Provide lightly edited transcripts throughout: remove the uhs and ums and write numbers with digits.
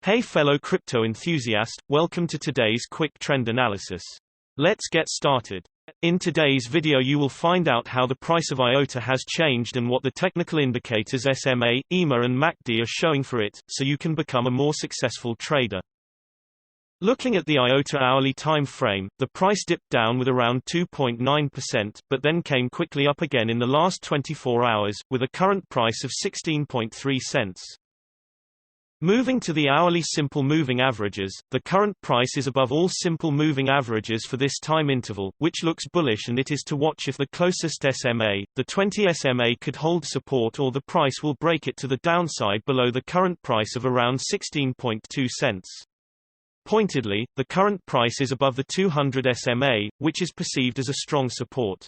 Hey fellow crypto enthusiast, welcome to today's quick trend analysis. Let's get started. In today's video you will find out how the price of IOTA has changed and what the technical indicators SMA, EMA and MACD are showing for it, so you can become a more successful trader. Looking at the IOTA hourly time frame, the price dipped down with around 2.9%, but then came quickly up again in the last 24 hours, with a current price of 16.3 cents. Moving to the hourly simple moving averages, the current price is above all simple moving averages for this time interval, which looks bullish, and it is to watch if the closest SMA, the 20 SMA, could hold support or the price will break it to the downside below the current price of around 16.2 cents. Pointedly, the current price is above the 200 SMA, which is perceived as a strong support.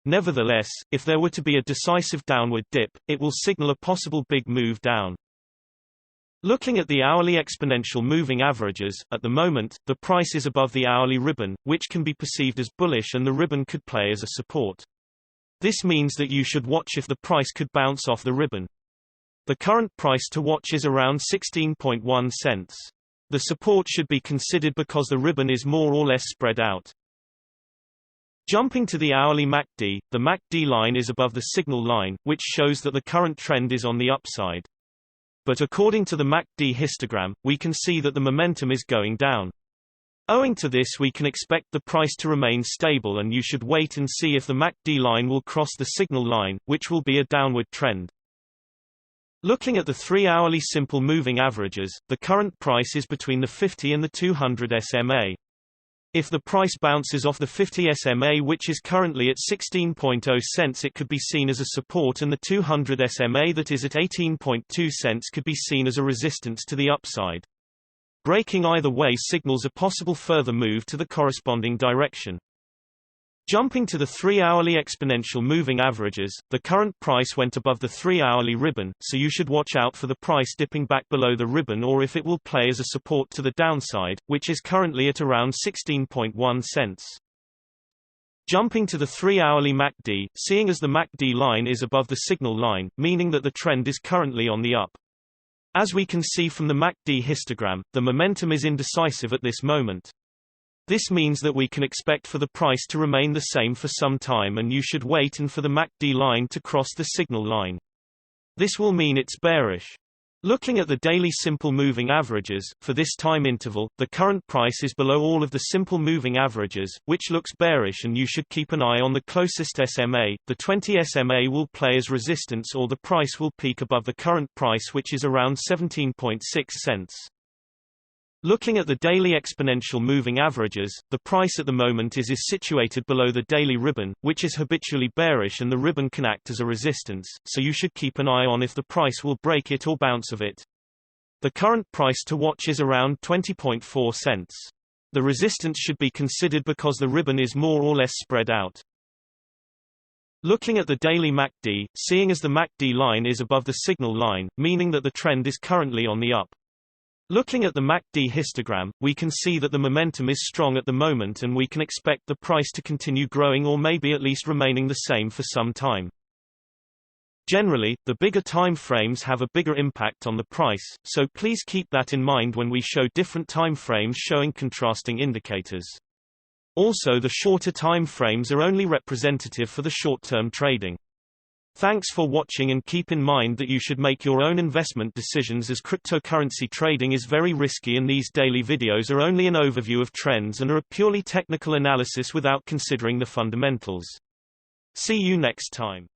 Nevertheless, if there were to be a decisive downward dip, it will signal a possible big move down. Looking at the hourly exponential moving averages, at the moment, the price is above the hourly ribbon, which can be perceived as bullish, and the ribbon could play as a support. This means that you should watch if the price could bounce off the ribbon. The current price to watch is around 16.1 cents. The support should be considered because the ribbon is more or less spread out. Jumping to the hourly MACD, the MACD line is above the signal line, which shows that the current trend is on the upside. But according to the MACD histogram, we can see that the momentum is going down. Owing to this, we can expect the price to remain stable, and you should wait and see if the MACD line will cross the signal line, which will be a downward trend. Looking at the 3-hourly simple moving averages, the current price is between the 50 and the 200 SMA. If the price bounces off the 50 SMA, which is currently at 16.0 cents, it could be seen as a support, and the 200 SMA, that is at 18.2 cents, could be seen as a resistance to the upside. Breaking either way signals a possible further move to the corresponding direction. Jumping to the 3-hourly exponential moving averages, the current price went above the 3-hourly ribbon, so you should watch out for the price dipping back below the ribbon, or if it will play as a support to the downside, which is currently at around 16.1 cents. Jumping to the 3-hourly MACD, seeing as the MACD line is above the signal line, meaning that the trend is currently on the up. As we can see from the MACD histogram, the momentum is indecisive at this moment. This means that we can expect for the price to remain the same for some time, and you should wait and for the MACD line to cross the signal line. This will mean it's bearish. Looking at the daily simple moving averages, for this time interval, the current price is below all of the simple moving averages, which looks bearish, and you should keep an eye on the closest SMA. The 20 SMA will play as resistance, or the price will peak above the current price, which is around 17.6 cents. Looking at the daily exponential moving averages, the price at the moment is situated below the daily ribbon, which is habitually bearish, and the ribbon can act as a resistance, so you should keep an eye on if the price will break it or bounce of it. The current price to watch is around 20.4 cents. The resistance should be considered because the ribbon is more or less spread out. Looking at the daily MACD, seeing as the MACD line is above the signal line, meaning that the trend is currently on the up. Looking at the MACD histogram, we can see that the momentum is strong at the moment, and we can expect the price to continue growing, or maybe at least remaining the same for some time. Generally, the bigger time frames have a bigger impact on the price, so please keep that in mind when we show different time frames showing contrasting indicators. Also, the shorter time frames are only representative for the short-term trading. Thanks for watching, and keep in mind that you should make your own investment decisions, as cryptocurrency trading is very risky, and these daily videos are only an overview of trends and are a purely technical analysis without considering the fundamentals. See you next time.